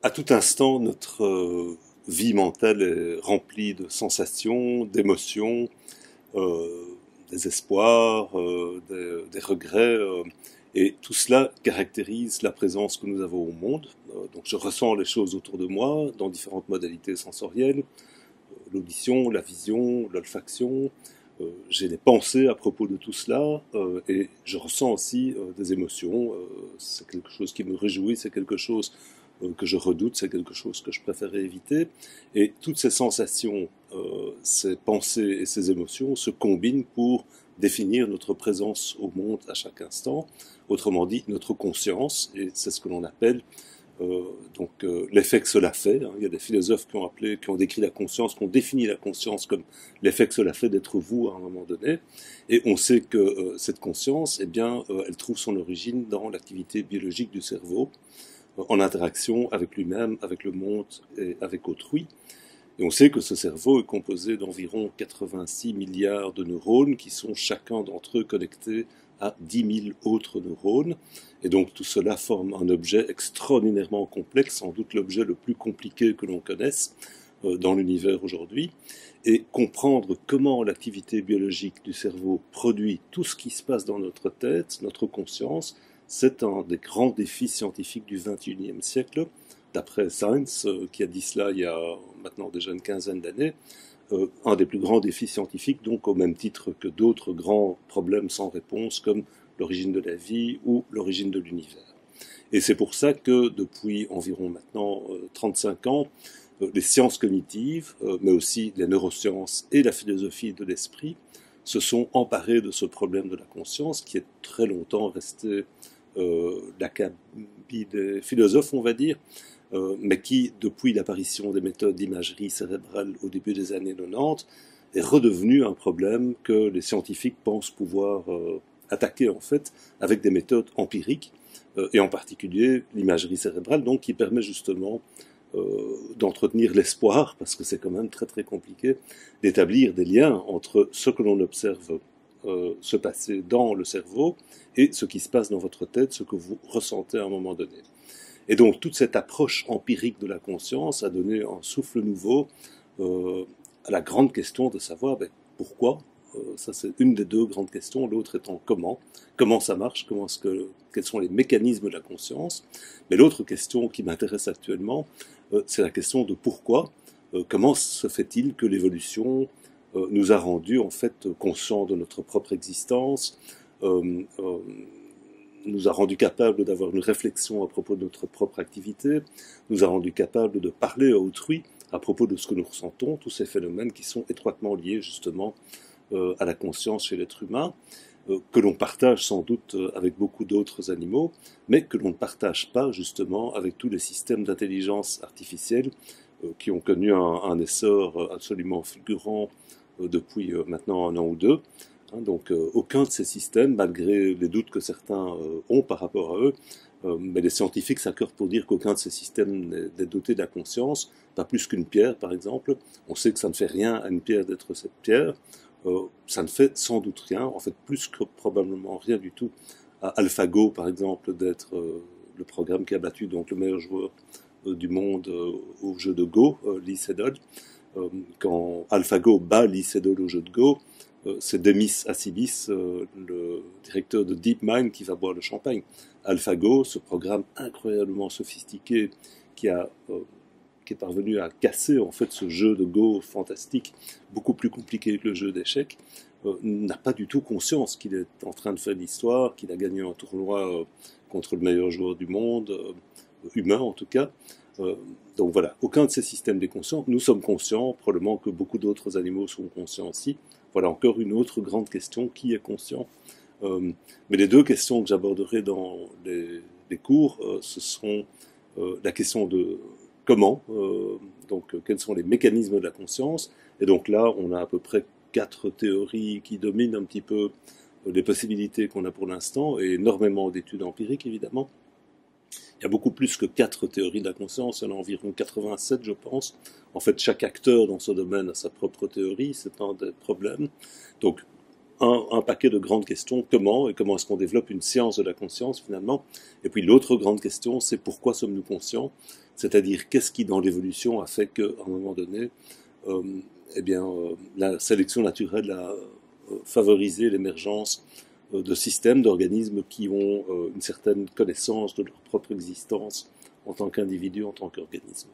À tout instant, notre vie mentale est remplie de sensations, d'émotions, euh, des espoirs, des regrets, et tout cela caractérise la présence que nous avons au monde. Donc je ressens les choses autour de moi dans différentes modalités sensorielles, l'audition, la vision, l'olfaction. J'ai des pensées à propos de tout cela, et je ressens aussi des émotions. C'est quelque chose qui me réjouit, c'est quelque chose que je redoute, c'est quelque chose que je préférais éviter. Et toutes ces sensations, ces pensées et ces émotions se combinent pour définir notre présence au monde à chaque instant, autrement dit notre conscience, et c'est ce que l'on appelle l'effet que cela fait. Il y a des philosophes qui ont décrit la conscience, qui ont défini la conscience comme l'effet que cela fait d'être vous à un moment donné. Et on sait que cette conscience, eh bien, elle trouve son origine dans l'activité biologique du cerveau, en interaction avec lui-même, avec le monde et avec autrui. Et on sait que ce cerveau est composé d'environ 86 milliards de neurones qui sont chacun d'entre eux connectés à 10 000 autres neurones. Et donc tout cela forme un objet extraordinairement complexe, sans doute l'objet le plus compliqué que l'on connaisse dans l'univers aujourd'hui. Et comprendre comment l'activité biologique du cerveau produit tout ce qui se passe dans notre tête, notre conscience, c'est un des grands défis scientifiques du XXIe siècle. D'après Science, qui a dit cela il y a maintenant déjà une quinzaine d'années, un des plus grands défis scientifiques, donc au même titre que d'autres grands problèmes sans réponse, comme l'origine de la vie ou l'origine de l'univers. Et c'est pour ça que depuis environ maintenant 35 ans, les sciences cognitives, mais aussi les neurosciences et la philosophie de l'esprit, se sont emparées de ce problème de la conscience qui est très longtemps resté l'acabit des philosophes, on va dire, mais qui, depuis l'apparition des méthodes d'imagerie cérébrale au début des années 90, est redevenu un problème que les scientifiques pensent pouvoir attaquer en fait avec des méthodes empiriques, et en particulier l'imagerie cérébrale, donc qui permet justement d'entretenir l'espoir, parce que c'est quand même très très compliqué, d'établir des liens entre ce que l'on observe se passer dans le cerveau et ce qui se passe dans votre tête, ce que vous ressentez à un moment donné. Et donc toute cette approche empirique de la conscience a donné un souffle nouveau à la grande question de savoir pourquoi. Ça c'est une des deux grandes questions, l'autre étant comment ça marche, quels sont les mécanismes de la conscience. Mais l'autre question qui m'intéresse actuellement, c'est la question de pourquoi. Comment se fait-il que l'évolution nous a rendus en fait conscients de notre propre existence, nous a rendus capables d'avoir une réflexion à propos de notre propre activité, nous a rendus capables de parler à autrui à propos de ce que nous ressentons, tous ces phénomènes qui sont étroitement liés justement à la conscience chez l'être humain, que l'on partage sans doute avec beaucoup d'autres animaux, mais que l'on ne partage pas justement avec tous les systèmes d'intelligence artificielle qui ont connu un essor absolument fulgurant depuis maintenant un an ou deux. Donc aucun de ces systèmes, malgré les doutes que certains ont par rapport à eux, mais les scientifiques s'accordent pour dire qu'aucun de ces systèmes n'est doté de la conscience, pas plus qu'une pierre par exemple. On sait que ça ne fait rien à une pierre d'être cette pierre. Ça ne fait sans doute rien, en fait plus que probablement rien du tout à AlphaGo par exemple d'être le programme qui a battu donc le meilleur joueur du monde au jeu de Go, Lee Sedol. Quand AlphaGo bat Lee Sedol au jeu de Go, c'est Demis Hassibis, le directeur de DeepMind, qui va boire le champagne. AlphaGo, ce programme incroyablement sophistiqué qui est parvenu à casser en fait ce jeu de Go fantastique, beaucoup plus compliqué que le jeu d'échecs, n'a pas du tout conscience qu'il est en train de faire l'histoire, qu'il a gagné un tournoi contre le meilleur joueur du monde, humain en tout cas. Donc voilà, aucun de ces systèmes n'est conscient. Nous sommes conscients, probablement que beaucoup d'autres animaux sont conscients aussi. Voilà encore une autre grande question, qui est conscient? Mais les deux questions que j'aborderai dans les cours, ce seront la question de comment, donc quels sont les mécanismes de la conscience. Et donc là, on a à peu près 4 théories qui dominent un petit peu les possibilités qu'on a pour l'instant, et énormément d'études empiriques évidemment. Il y a beaucoup plus que 4 théories de la conscience, il y en a environ 87 je pense. En fait, chaque acteur dans ce domaine a sa propre théorie, c'est un des problèmes. Donc un paquet de grandes questions. Comment est-ce qu'on développe une science de la conscience finalement? Et puis l'autre grande question, c'est pourquoi sommes-nous conscients? C'est-à-dire qu'est-ce qui dans l'évolution a fait qu'à un moment donné, la sélection naturelle a favorisé l'émergence de systèmes, d'organismes qui ont une certaine connaissance de leur propre existence en tant qu'individu, en tant qu'organisme.